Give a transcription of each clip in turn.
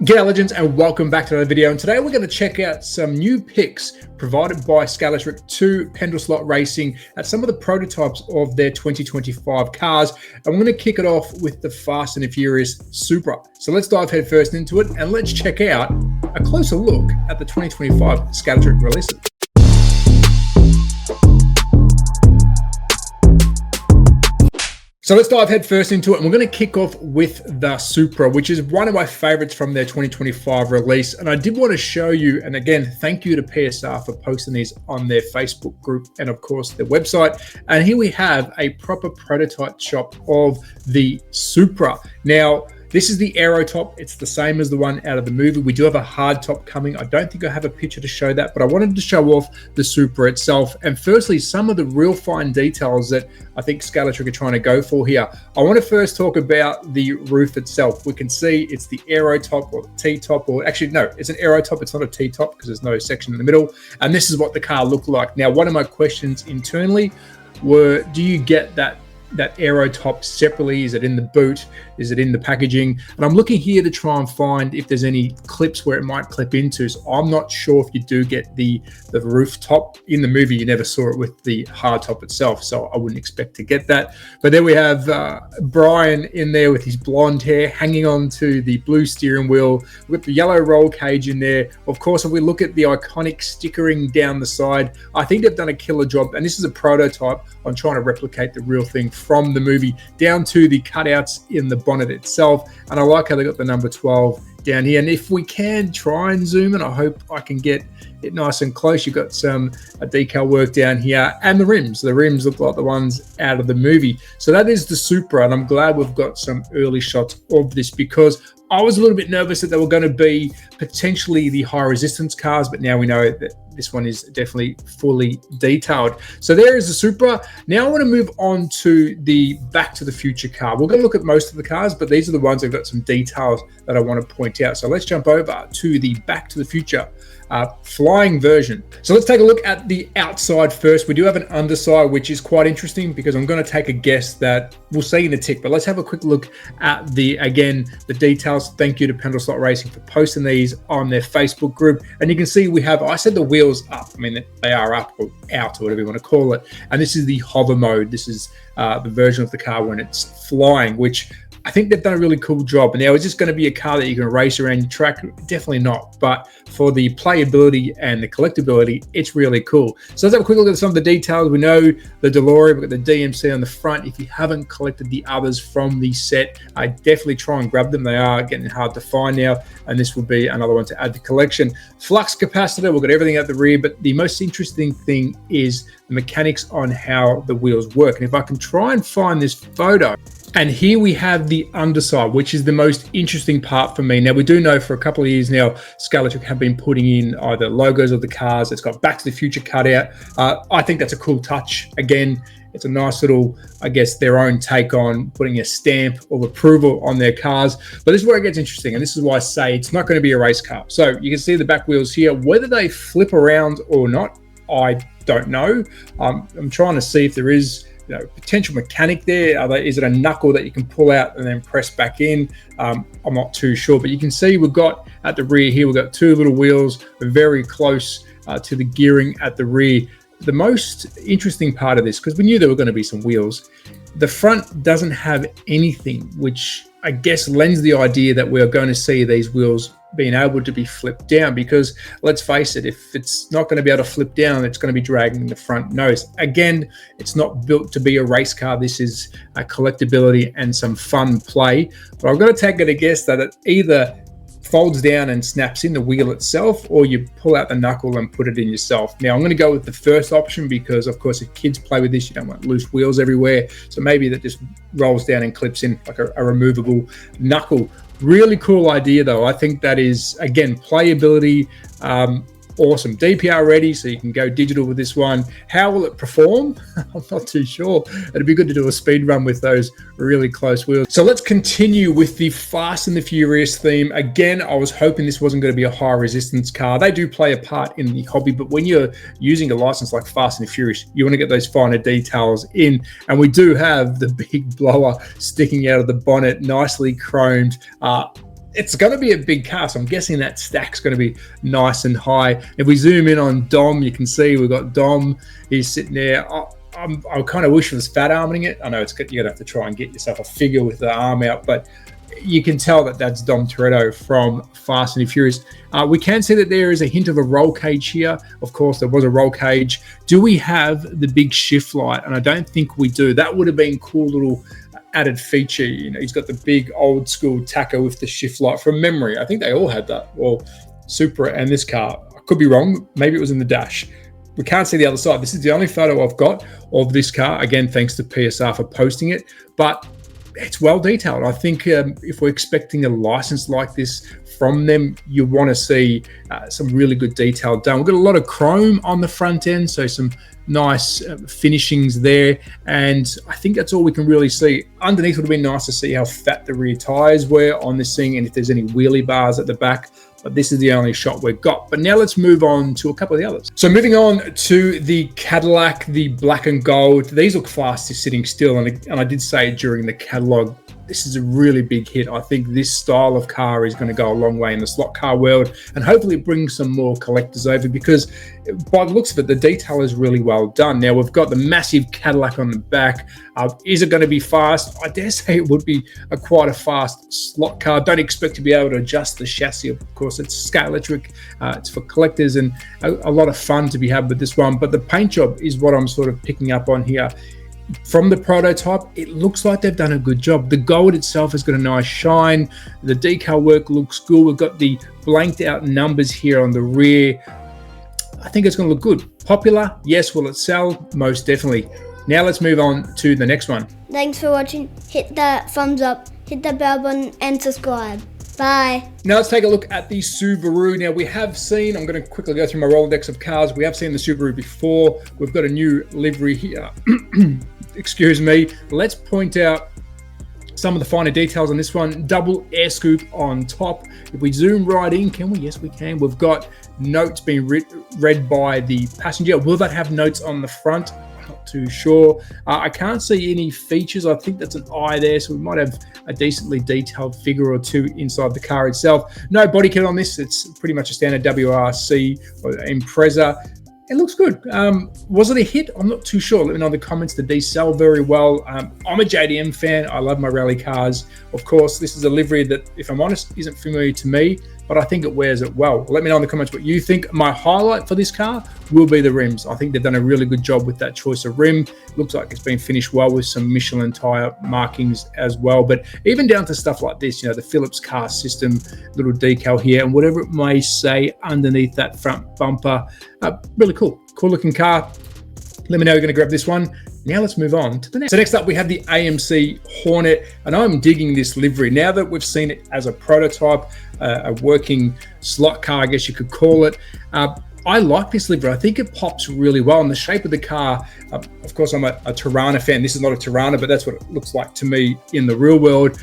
G'day legends and welcome back to another video, and today we're going to check out some new picks provided by Scalextric to Pendle Slot Racing at some of the prototypes of their 2025 cars, and we're going to kick it off with the Fast and the Furious Supra. So let's dive head first into it and let's check out a closer look at the 2025 Scalextric releases. So let's dive head first into it, and we're going to kick off with the Supra, which is one of my favorites from their 2025 release. And I did want to show you, and again, thank you to PSR for posting these on their Facebook group and of course their website. And here we have a proper prototype shop of the Supra. Now, this is the aero top. It's the same as the one out of the movie. We do have a hard top coming. I don't think I have a picture to show that, but I wanted to show off the Supra itself. And firstly, some of the real fine details that I think Scalextric are trying to go for here. I want to first talk about the roof itself. We can see it's the aero top or the T-top, or actually, no, it's an aero top. It's not a T-top because there's no section in the middle. And this is what the car looked like. Now, one of my questions internally were, do you get that aero top separately? Is it in the boot? Is it in the packaging? And I'm looking here to try and find if there's any clips where it might clip into. So I'm not sure if you do get the roof top. In the movie, you never saw it with the hard top itself, so I wouldn't expect to get that. But there we have Brian in there with his blonde hair hanging on to the blue steering wheel. We've got the yellow roll cage in there. Of course, if we look at the iconic stickering down the side, I think they've done a killer job. And this is a prototype on trying to replicate the real thing from the movie down to the cutouts in the bonnet itself. And I like how they got the number 12 down here. And if we can try and zoom in, I hope I can get it nice and close. You've got some decal work down here, and the rims look like the ones out of the movie. So that is the Supra, and I'm glad we've got some early shots of this, because I was a little bit nervous that they were going to be potentially the high resistance cars, but now we know that this one is definitely fully detailed. So there is the Supra. Now I want to move on to the Back to the Future car. We're going to look at most of the cars, but these are the ones that have got some details that I want to point out. So let's jump over to the Back to the Future flying version. So let's take a look at the outside first. We do have an underside, which is quite interesting because I'm going to take a guess that we'll see in a tick, but let's have a quick look at the details. Thank you to Pendle Slot Racing for posting these on their Facebook group. And you can see we have, I said the wheels up. I mean, they are up or out or whatever you want to call it. And this is the hover mode. This is the version of the car when it's flying, which I think they've done a really cool job. Now, is this going to be a car that you can race around your track? Definitely not. But for the playability and the collectability, it's really cool. So let's have a quick look at some of the details. We know the DeLorean, we've got the DMC on the front. If you haven't collected the others from the set, I definitely try and grab them. They are getting hard to find now, and this will be another one to add to collection. Flux capacitor, we've got everything at the rear, but the most interesting thing is the mechanics on how the wheels work. And if I can try and find this photo, and here we have the underside, which is the most interesting part for me. Now, we do know for a couple of years now, Scalextric have been putting in either logos of the cars. It's got Back to the Future cutout. I think that's a cool touch. Again, it's a nice little, I guess, their own take on putting a stamp of approval on their cars. But this is where it gets interesting, and this is why I say it's not going to be a race car. So you can see the back wheels here. Whether they flip around or not, I don't know. I'm trying to see if there is potential mechanic there. Is it a knuckle that you can pull out and then press back in? I'm not too sure, but you can see we've got at the rear here, we've got two little wheels very close to the gearing at the rear. The most interesting part of this, because we knew there were going to be some wheels, the front doesn't have anything, which I guess lends the idea that we're going to see these wheels being able to be flipped down, because let's face it, if it's not going to be able to flip down, it's going to be dragging the front nose. Again, it's not built to be a race car. This is a collectability and some fun play, but I'm going to take it a guess that it either folds down and snaps in the wheel itself, or you pull out the knuckle and put it in yourself. Now, I'm going to go with the first option because, of course, if kids play with this, you don't want loose wheels everywhere. So maybe that just rolls down and clips in like a removable knuckle. Really cool idea, though. I think that is, again, playability, awesome. DPR ready, so you can go digital with this one. How will it perform? I'm not too sure. It'd be good to do a speed run with those really close wheels. So let's continue with the Fast and the Furious theme. Again, I was hoping this wasn't going to be a high resistance car. They do play a part in the hobby, but when you're using a license like Fast and the Furious, you want to get those finer details in. And we do have the big blower sticking out of the bonnet, nicely chromed. it's going to be a big car, so I'm guessing that stack's going to be nice and high. If we zoom in on Dom, you can see we've got Dom. He's sitting there. I kind of wish it was fat arming it. I know you're going to have to try and get yourself a figure with the arm out, but you can tell that that's Dom Toretto from Fast and Furious. We can see that there is a hint of a roll cage here. Of course, there was a roll cage. Do we have the big shift light? And I don't think we do. That would have been a cool little added feature. You know, he's got the big old school tacker with the shift light from memory. I think they all had that. Well, Supra and this car. I could be wrong. Maybe it was in the dash. We can't see the other side. This is the only photo I've got of this car. Again, thanks to PSR for posting it. But it's well detailed. I think if we're expecting a license like this from them, you want to see some really good detail done. We've got a lot of chrome on the front end, so some nice finishings there. And I think that's all we can really see. Underneath, it would have been nice to see how fat the rear tires were on this thing and if there's any wheelie bars at the back. But this is the only shot we've got. But now let's move on to a couple of the others. So moving on to the Cadillac, the black and gold. These look fast is sitting still. And I did say during the catalog, this is a really big hit. I think this style of car is going to go a long way in the slot car world and hopefully bring some more collectors over, because by the looks of it, the detail is really well done. Now we've got the massive Cadillac on the back. Is it going to be fast? I dare say it would be quite a fast slot car. Don't expect to be able to adjust the chassis. Of course, it's Scalextric. It's for collectors and a lot of fun to be had with this one. But the paint job is what I'm sort of picking up on here. From the prototype, it looks like they've done a good job. The gold itself has got a nice shine. The decal work looks good. We've got the blanked out numbers here on the rear. I think it's going to look good. Popular? Yes. Will it sell? Most definitely. Now let's move on to the next one. Thanks for watching. Hit that thumbs up, hit the bell button and subscribe. Bye. Now let's take a look at the Subaru. Now we have seen, I'm going to quickly go through my Rolodex of cars. We have seen the Subaru before. We've got a new livery here. Excuse me. Let's point out some of the finer details on this one. Double air scoop on top. If we zoom right in, can we? Yes, we can. We've got notes being read by the passenger. Will that have notes on the front? Not too sure. I can't see any features. I think that's an eye there, so we might have a decently detailed figure or two inside the car itself. No body kit on this. It's pretty much a standard WRC or Impreza. It looks good. Was it a hit? I'm not too sure. Let me know in the comments. Did these sell very well? I'm a JDM fan. I love my rally cars. Of course, this is a livery that, if I'm honest, isn't familiar to me, but I think it wears it well. Let me know in the comments what you think. My highlight for this car will be the rims. I think they've done a really good job with that choice of rim. Looks like it's been finished well with some Michelin tire markings as well. But even down to stuff like this, you know, the Phillips car system, little decal here, and whatever it may say underneath that front bumper. Really cool. Cool looking car. Let me know you're going to grab this one. Now let's move on to the next. So next up, we have the AMC Hornet, and I'm digging this livery. Now that we've seen it as a prototype, a working slot car, I guess you could call it. I like this livery. I think it pops really well. And the shape of the car, of course, I'm a Tirana fan. This is not a Tirana, but that's what it looks like to me in the real world.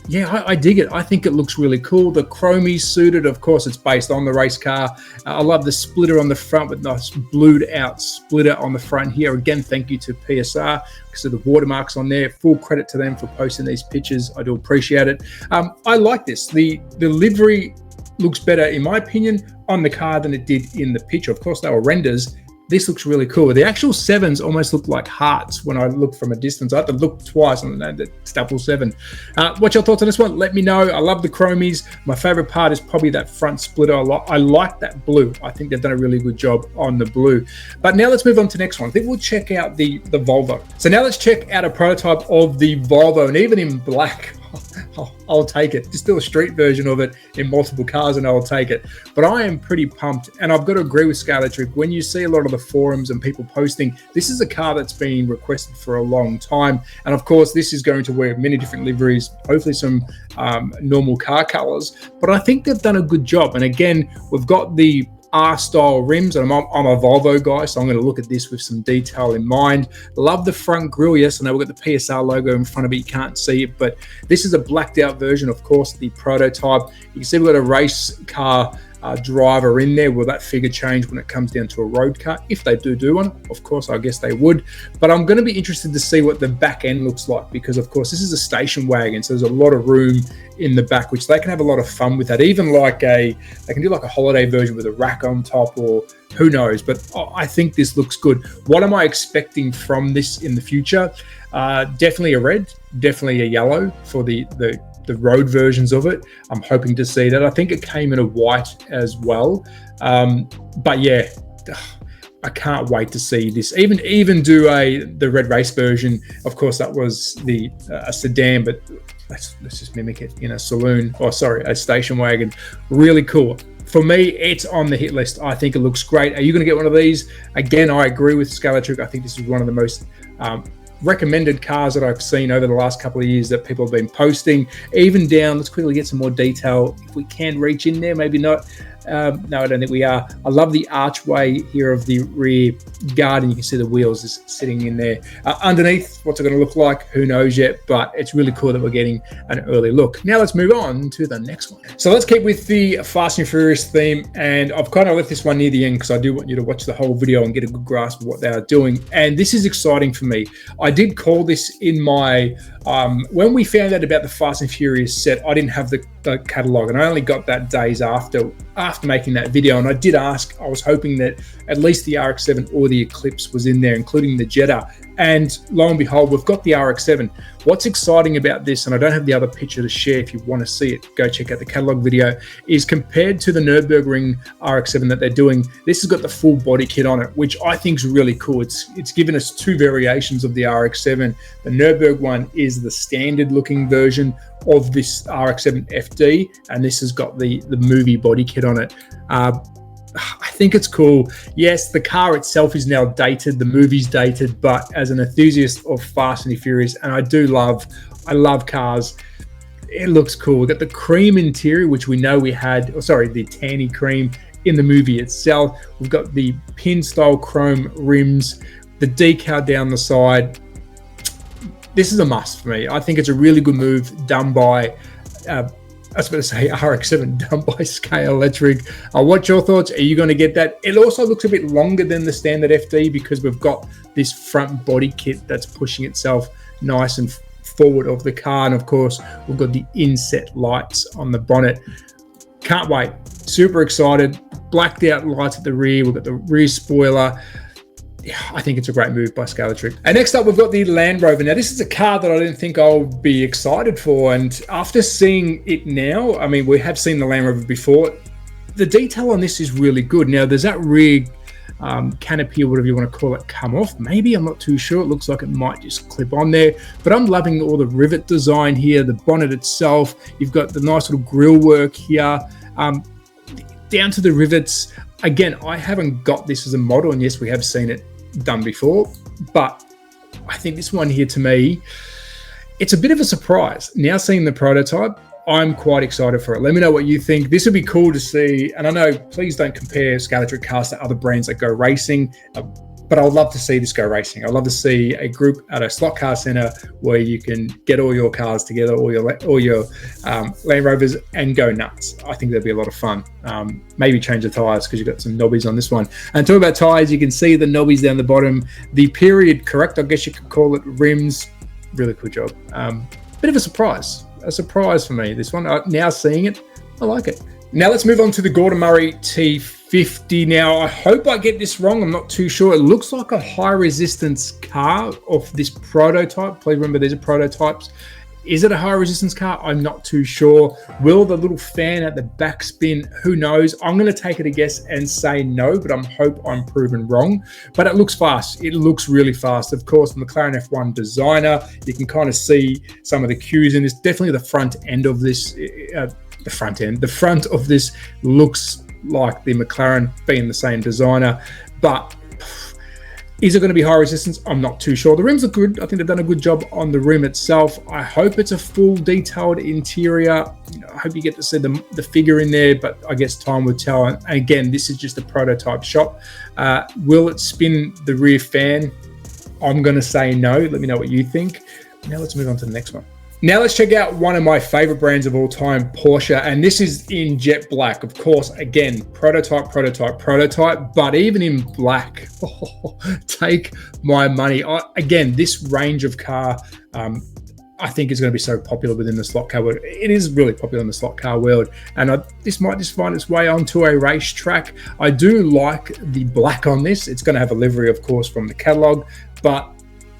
Yeah, I dig it. I think it looks really cool. The chromie suited, of course, it's based on the race car. I love the splitter on the front with nice blued out splitter on the front here. Again, thank you to PSR because of the watermarks on there. Full credit to them for posting these pictures. I do appreciate it. I like this. The livery looks better, in my opinion, on the car than it did in the picture. Of course, they were renders. This looks really cool. The actual sevens almost look like hearts when I look from a distance. I have to look twice on that double seven. What's your thoughts on this one? Let me know. I love the chromies. My favorite part is probably that front splitter. I like that blue. I think they've done a really good job on the blue. But now let's move on to the next one. I think we'll check out the Volvo. So now let's check out a prototype of the Volvo, and even in black. I'll take it. Just do a street version of it in multiple cars and I'll take it. But I am pretty pumped, and I've got to agree with Scalextric. When you see a lot of the forums and people posting, this is a car that's been requested for a long time. And of course, this is going to wear many different liveries, hopefully some normal car colors. But I think they've done a good job. And again, we've got the R-style rims, and I'm a Volvo guy, so I'm going to look at this with some detail in mind. Love the front grille. Yes, I know we've got the PSR logo in front of it. You can't see it, but this is a blacked out version, of course, the prototype. You can see we've got a race car driver in there. Will that figure change when it comes down to a road car? If they do one, of course, I guess they would. But I'm going to be interested to see what the back end looks like, because of course this is a station wagon, so there's a lot of room in the back, which they can have a lot of fun with that. Even like they can do like a holiday version with a rack on top, or who knows. But I think this looks good. What am I expecting from this in the future? Definitely a red, definitely a yellow for the road versions of it. I'm hoping to see that. I think it came in a white as well. But yeah, I can't wait to see this. Even do the red race version. Of course, that was a sedan, but let's just mimic it in a saloon. Oh, sorry, a station wagon. Really cool. For me, it's on the hit list. I think it looks great. Are you going to get one of these? Again, I agree with Scalextric. I think this is one of the most recommended cars that I've seen over the last couple of years that people have been posting. Even down, let's quickly get some more detail. If we can reach in there, maybe not. No, I don't think we are. I love the archway here of the rear guard, and you can see the wheels just sitting in there. Underneath, what's it going to look like? Who knows yet, but it's really cool that we're getting an early look. Now let's move on to the next one. So let's keep with the Fast and Furious theme, and I've kind of left this one near the end because I do want you to watch the whole video and get a good grasp of what they are doing, and this is exciting for me. I did call this in my when we found out about the Fast and Furious set. I didn't have the catalog, and I only got that days after making that video. And I did ask, I was hoping that at least the RX-7 or the Eclipse was in there, including the Jetta. And lo and behold, we've got the RX-7. What's exciting about this, and I don't have the other picture to share, if you want to see it, go check out the catalog video, is compared to the Nürburgring RX-7 that they're doing, this has got the full body kit on it, which I think is really cool. It's given us two variations of the RX-7. The Nürburgring one is the standard looking version of this RX-7 FD, and this has got the movie body kit on it. I think it's cool. Yes, the car itself is now dated, the movie's dated, but as an enthusiast of Fast and Furious, and I love cars, it looks cool. We've got the cream interior, which we know we had, the tanny cream in the movie itself. We've got the pin style chrome rims, the decal down the side. This is a must for me. I think it's a really good move done by I was going to say RX-7 done by Scalextric. What's your thoughts? Are you going to get that? It also looks a bit longer than the standard FD because we've got this front body kit that's pushing itself nice and forward of the car. And of course, we've got the inset lights on the bonnet. Can't wait. Super excited. Blacked out lights at the rear. We've got the rear spoiler. Yeah, I think it's a great move by Scalextric. And next up, we've got the Land Rover. Now, this is a car that I didn't think I'll be excited for. And after seeing it now, I mean, we have seen the Land Rover before. The detail on this is really good. Now, there's that rear canopy or whatever you want to call it come off. Maybe, I'm not too sure. It looks like it might just clip on there. But I'm loving all the rivet design here, the bonnet itself. You've got the nice little grille work here. Down to the rivets. Again, I haven't got this as a model, and yes, we have seen it done before, but I think this one here, to me, it's a bit of a surprise. Now seeing the prototype, I'm quite excited for it. Let me know what you think. This would be cool to see, and I know, please don't compare Scalextric cars to other brands that go racing, but I would love to see this go racing. I'd love to see a group at a slot car center where you can get all your cars together, all your Land Rovers, and go nuts. I think that'd be a lot of fun. Maybe change the tires because you've got some knobbies on this one. And talking about tires, you can see the knobbies down the bottom. The period correct, I guess you could call it, rims. Really cool job. Bit of a surprise for me, this one. Now seeing it, I like it. Now let's move on to the Gordon Murray T50. Now, I hope I get this wrong. I'm not too sure. It looks like a high resistance car of this prototype. Please remember, these are prototypes. Is it a high resistance car? I'm not too sure. Will the little fan at the back spin? Who knows? I'm going to take it a guess and say no, but I hope I'm proven wrong. But it looks fast. It looks really fast. Of course, the McLaren F1 designer, you can kind of see some of the cues in this. Definitely the front end of this, the front of this looks like the McLaren being the same designer, but is it going to be high resistance? I'm not too sure. The rims look good. I think they've done a good job on the rim itself. I hope it's a full detailed interior. I hope you get to see the figure in there, but I guess time will tell. And again, this is just a prototype shop. Will it spin the rear fan? I'm going to say no. Let me know what you think. Now let's move on to the next one. Now let's check out one of my favorite brands of all time, Porsche, and this is in jet black. Of course, again, prototype, but even in black, take my money. Again, this range of car, I think is going to be so popular within the slot car world. It is really popular in the slot car world, and this might just find its way onto a racetrack. I do like the black on this. It's going to have a livery, of course, from the catalog, but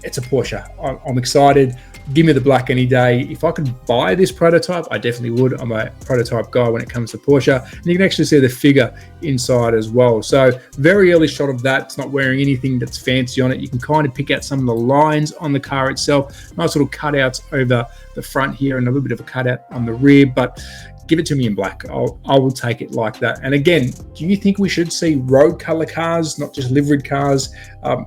it's a Porsche. I'm excited. Give me the black any day. If I could buy this prototype, I definitely would. I'm a prototype guy when it comes to Porsche. And you can actually see the figure inside as well. So very early shot of that. It's not wearing anything that's fancy on it. You can kind of pick out some of the lines on the car itself. Nice little cutouts over the front here and a little bit of a cutout on the rear. But give it to me in black. I will take it like that. And again, do you think we should see road color cars, not just liveried cars,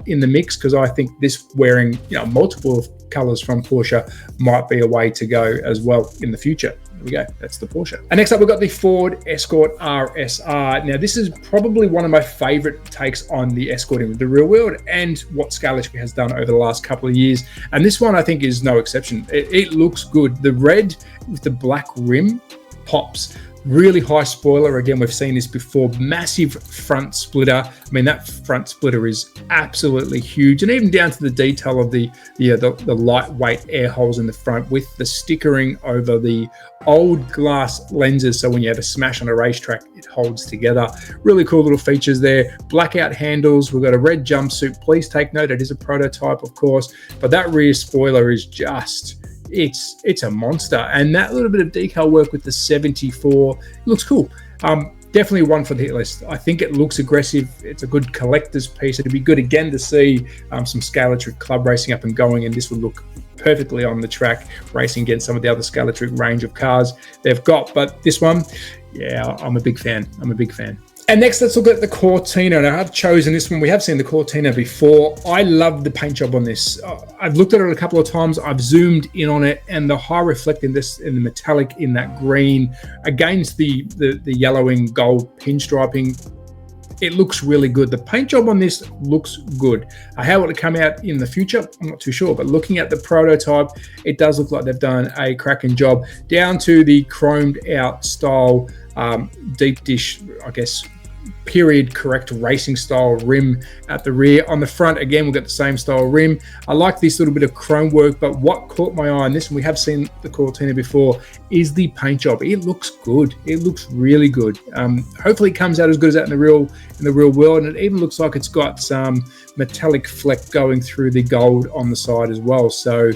in the mix? Because I think this wearing multiple colors from Porsche might be a way to go as well in the future. There we go. That's the Porsche. And next up, we've got the Ford Escort RSR. Now, this is probably one of my favorite takes on the Escort in the real world and what Scalextric has done over the last couple of years. And this one, I think, is no exception. It looks good. The red with the black rim pops. Really high spoiler. Again, we've seen this before. Massive front splitter. I mean, that front splitter is absolutely huge, and even down to the detail of the lightweight air holes in the front with the stickering over the old glass lenses. So when you have a smash on a racetrack, it holds together. Really cool little features there. Blackout handles. We've got a red jumpsuit. Please take note, it is a prototype, of course, but that rear spoiler is just... It's a monster, and that little bit of decal work with the 74 looks cool. Definitely one for the hit list. I think it looks aggressive. It's a good collector's piece. It'd be good again to see some Scalextric club racing up and going, and this would look perfectly on the track racing against some of the other Scalextric range of cars they've got. But this one, yeah, I'm a big fan. And next, let's look at the Cortina. Now, I've chosen this one. We have seen the Cortina before. I love the paint job on this. I've looked at it a couple of times. I've zoomed in on it, and the high reflect in this, in the metallic, in that green, against the yellowing gold pinstriping, it looks really good. The paint job on this looks good. How will it come out in the future? I'm not too sure, but looking at the prototype, it does look like they've done a cracking job. Down to the chromed out style, deep dish, I guess, period correct racing style rim at the rear. On the front, again, we've got the same style rim. I like this little bit of chrome work, but what caught my eye on this, and we have seen the Cortina before, is the paint job. It looks good. It looks really good. Hopefully it comes out as good as that in the real world, and it even looks like it's got some metallic fleck going through the gold on the side as well. So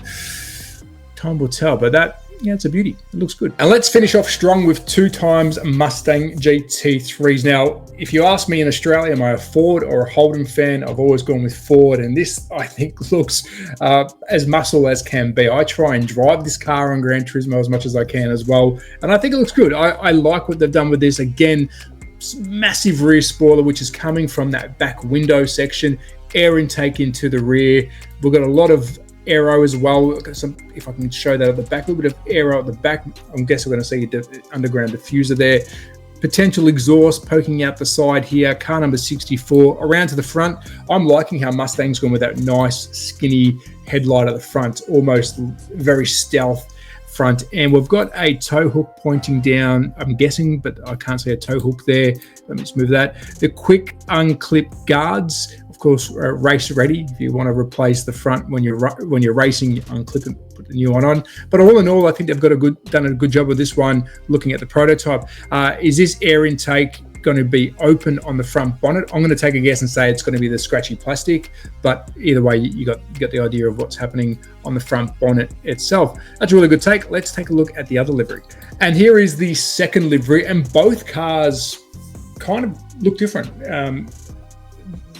time will tell, but that, yeah, it's a beauty. It looks good. And let's finish off strong with 2x Mustang GT3s. Now, if you ask me in Australia, am I a Ford or a Holden fan? I've always gone with Ford, and this, I think, looks as muscle as can be. I try and drive this car on Gran Turismo as much as I can as well, and I think it looks good. I like what they've done with this. Again, massive rear spoiler, which is coming from that back window section, air intake into the rear. We've got a lot of aero as well. If I can show that at the back, a little bit of aero at the back. I'm guessing we're going to see an underground diffuser there. Potential exhaust poking out the side here. Car number 64 around to the front. I'm liking how Mustang's gone with that nice skinny headlight at the front, almost very stealth front. And we've got a tow hook pointing down, I'm guessing, but I can't see a tow hook there. Let me just move that. The quick unclip guards, of course, race ready. If you want to replace the front when you're racing, you unclip and put the new one on. But all in all, I think they've done a good job with this one. Looking at the prototype, is this air intake going to be open on the front bonnet? I'm going to take a guess and say it's going to be the scratchy plastic. But either way, you got the idea of what's happening on the front bonnet itself. That's a really good take. Let's take a look at the other livery. And here is the second livery, and both cars kind of look different.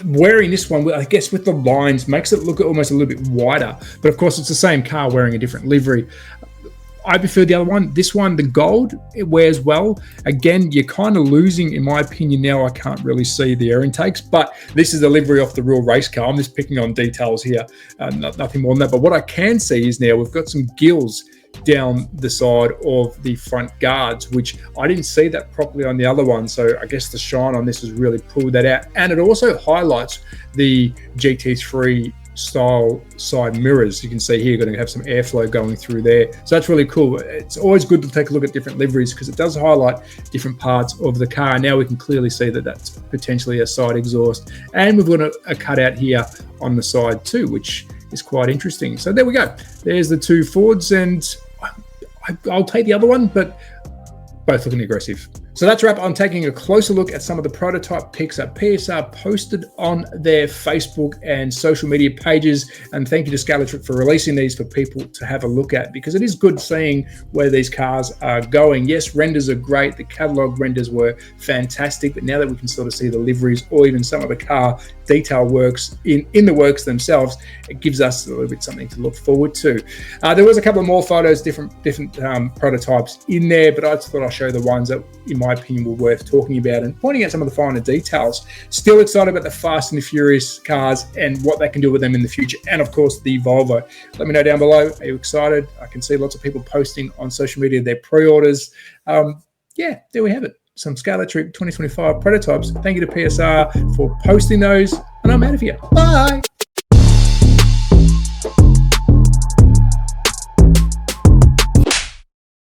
Wearing this one, I guess, with the lines, makes it look almost a little bit wider, but of course it's the same car wearing a different livery. I prefer the other one. This one, the gold, it wears well. Again, you're kind of losing, in my opinion now. I can't really see the air intakes, but this is a livery off the real race car. I'm just picking on details here, nothing more than that. But what I can see is now we've got some gills down the side of the front guards, which I didn't see that properly on the other one. So I guess the shine on this has really pulled that out. And it also highlights the GT3 style side mirrors. You can see here, you're going to have some airflow going through there. So that's really cool. It's always good to take a look at different liveries because it does highlight different parts of the car. Now we can clearly see that that's potentially a side exhaust. And we've got a cutout here on the side too, which is quite interesting. So there we go. There's the two Fords, and I'll take the other one, but both looking aggressive. So that's a wrap on taking a closer look at some of the prototype pics that PSR posted on their Facebook and social media pages. And thank you to Scalextric for releasing these for people to have a look at, because it is good seeing where these cars are going. Yes, renders are great. The catalog renders were fantastic, but now that we can sort of see the liveries or even some of the car detail works in the works themselves, it gives us a little bit something to look forward to. There was a couple of more photos, different prototypes in there, but I just thought I'll show the ones that, in my opinion, were worth talking about and pointing out some of the finer details. Still excited about the Fast and the Furious cars and what they can do with them in the future, and of course the Volvo. Let me know down below. Are you excited? I can see lots of people posting on social media their pre-orders. Yeah, there we have it. Some Scalextric 2025 prototypes. Thank you to PSR for posting those, and I'm out of here. Bye.